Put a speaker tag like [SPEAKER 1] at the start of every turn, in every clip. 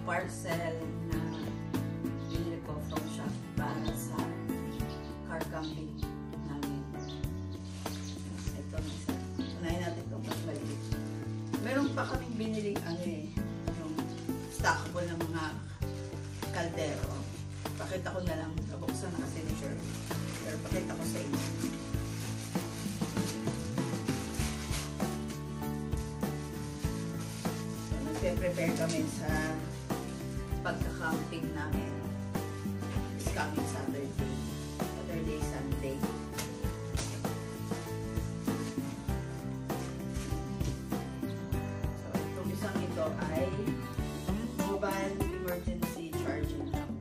[SPEAKER 1] parcel na binili ko from shop para sa car camping namin. Ito na isa. Unahin natin itong mas maliit. Meron pa kaming biniling yung stackable ng mga kaldero. Pakita ko na lang. Nabuksan na kasi ni Shirley. Pero pakita ko sa inyo. So, nagpe-prepare kami sa pagka-camping namin. It's coming Saturday, Sunday. So, itong isang ito ay mobile emergency charging lamp.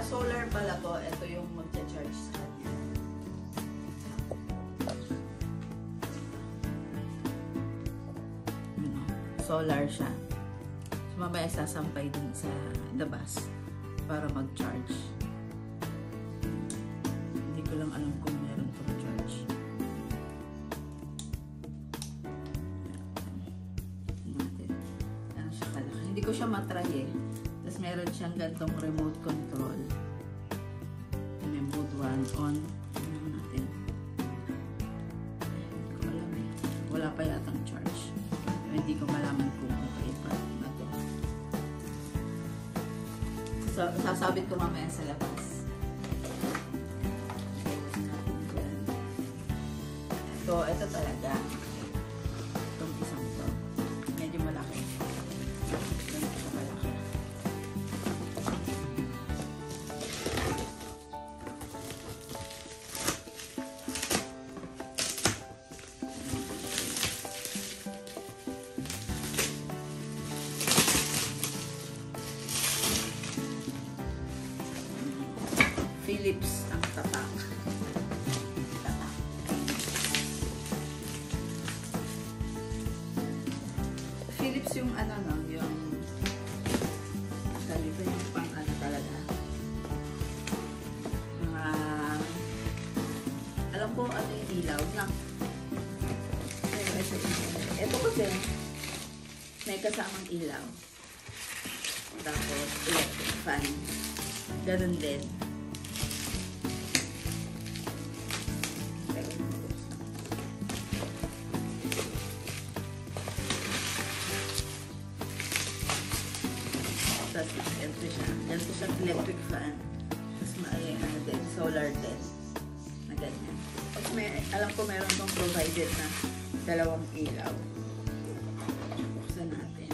[SPEAKER 1] Solar pala to, ito yung magcha-charge sa kanya. Solar siya. So, mamaya sasampay din sa labas para mag-charge. Hindi ko lang alam kung meron itong charge. Ano siya kalaki. Hindi ko siya matry eh. Tapos meron siyang gantong remote control. Mode 1 on. Ano natin? Hindi ko alam eh. Wala pa yatang charge. Hindi ko malaman kung okay pa na to. So, sasabit ko mamaya sa labas. So, ito talaga. Itong isang to. Medyo malaki. Philips ang tatak. Philips yung ano no, yung kalito yung pang ano talaga. Alam ko ano yung ilaw na. Ito kasi may kasamang ilaw. Tapos electric fan. Ganun din. Tapos ganito siya electric fan. Tapos may ano din, solar din. Na ganyan. Tapos alam ko meron tong provided na dalawang ilaw. Buksan natin.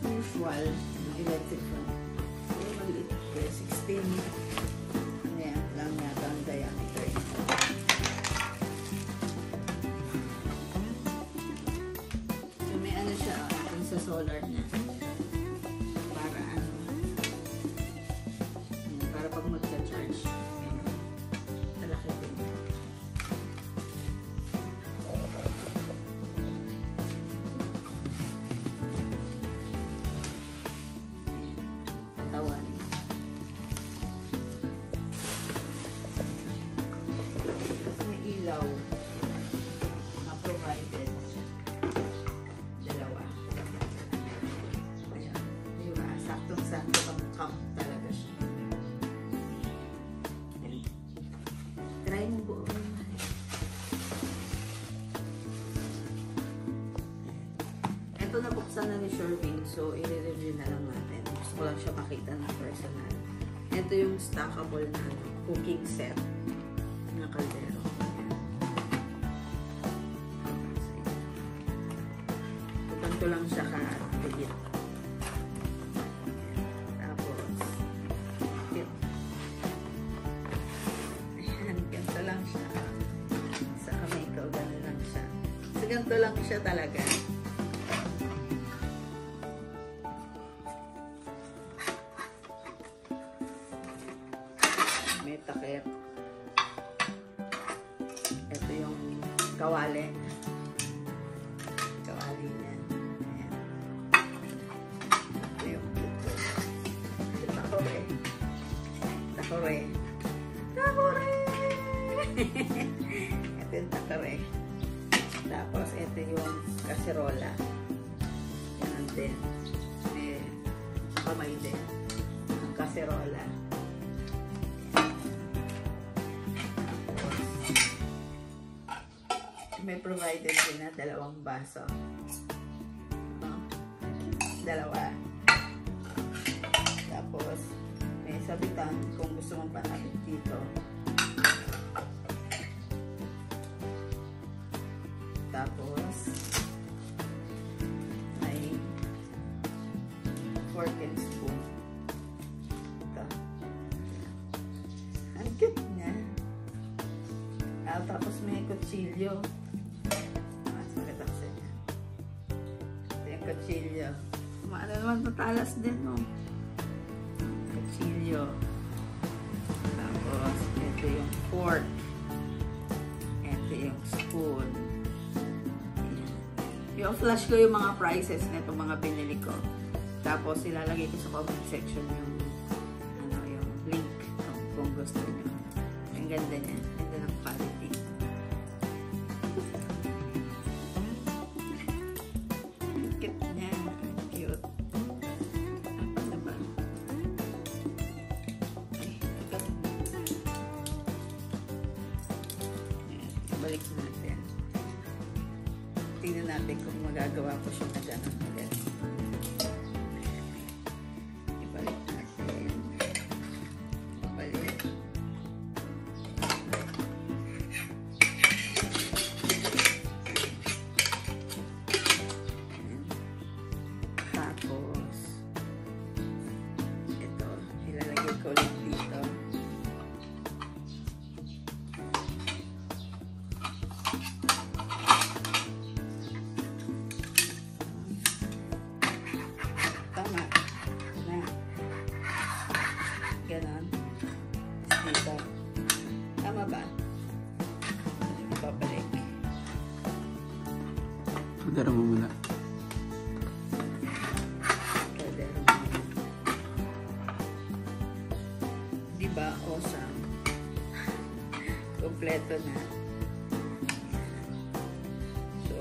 [SPEAKER 1] Usual na electric fan. Pero maliit. 16. Ayan lang yata ang diameter. So may ano siya sa solar niya. Para ano. Para pag magka-charge. Malaki din. Provided dalawa. Ayan. Diba? Saktong-sakto pang camp talaga siya. Ayan. Try mo buo. Ito nabuksan na ni Sherwin, so i-review na lang natin. Gusto ko lang siya makita ng personal. Ito yung stackable na cooking set na kaldero. Ito lang siya ka-bigit. Tapos, yun. Ayan, ganito lang siya. Sa kamay ko, gano'n lang siya. So, ganito lang siya talaga. May takip. Ito yung kawali. Kawali niya. Ayan. Ito yung puto. Takore. Takore. Takore! Ito yung takore. Tapos, ito yung kaserola. Yan din. May kamay din. Ang kaserola. May provided din na 2 baso. Dalawa. Tapos, may sabitan kung gusto mong panapit dito. Tapos, may fork and spoon. Ito. Ang cute niya. Tapos, may kutsilyo. Kutsilyo. Maano naman matalas din, no? Kutsilyo. Tapos, ito yung fork. Ito yung spoon. Yung flash ko yung mga prices na itong mga binili ko. Tapos, ilalagay ko sa comment section yung yung link kung gusto nyo. Ang ganda niya. Ganda ng quality. Balik natin. Tingnan natin kung magagawa ko siya na gano'n ulit. Ibalik natin. Ibalik. Tapos, ito, ilalagay ko ulit dito. Ganon. Dito. Tama ba? Ibabalik.
[SPEAKER 2] Kadara mo muna.
[SPEAKER 1] Kadara mo muna. Diba? Awesome. Kompleto na. So,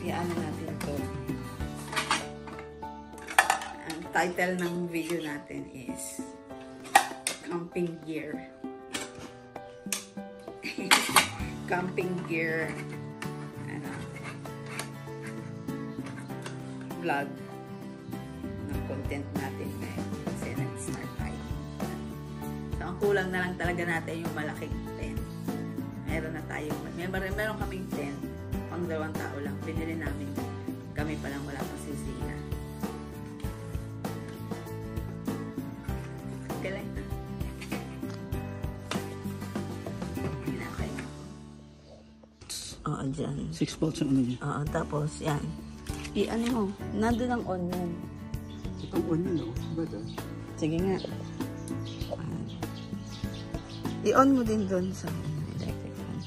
[SPEAKER 1] iano natin ito. Title ng video natin is Camping Gear. Camping Gear vlog ng content natin ngayon. Kasi nag-start tayo. So, ang kulang na lang talaga natin yung malaking tent. Meron na tayo. Meron kaming tent. Pang 2 tao lang. Pinili namin. Kami pa lang wala pa si Zia. Galing na. Hinakay mo. Oo, dyan.
[SPEAKER 2] 6 volts ang ano niya.
[SPEAKER 1] Oo, tapos yan. I-ano mo. Nandun ang on yan.
[SPEAKER 2] Itong on yun, no? Ba doon?
[SPEAKER 1] Sige nga. I-on mo din doon sa electric fan.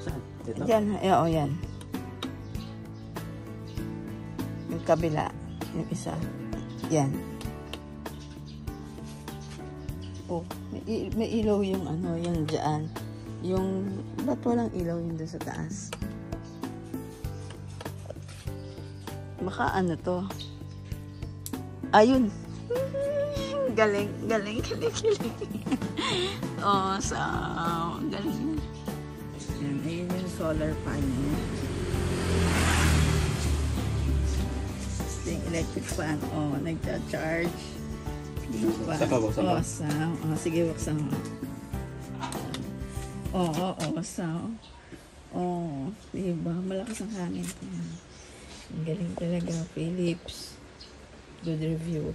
[SPEAKER 2] Saan? Dito?
[SPEAKER 1] Diyan, oo, yan. Yung kabila. Yung isa. Yan. Oh, may ilaw yung ano, yung dyan. Yung, ba't walang ilaw yung doon sa taas? Baka ano to? Ayun. Galing. Oh, so, galing. Yan, ayun yung solar panel. Ito yung electric fan. Oh, nagcha-charge. Diba?
[SPEAKER 2] Waksan ba?
[SPEAKER 1] Oh, sige, waksan mo. Waksan. Oh, diba? Malakas ang hangin. Ang galing talaga. Philips. Good review.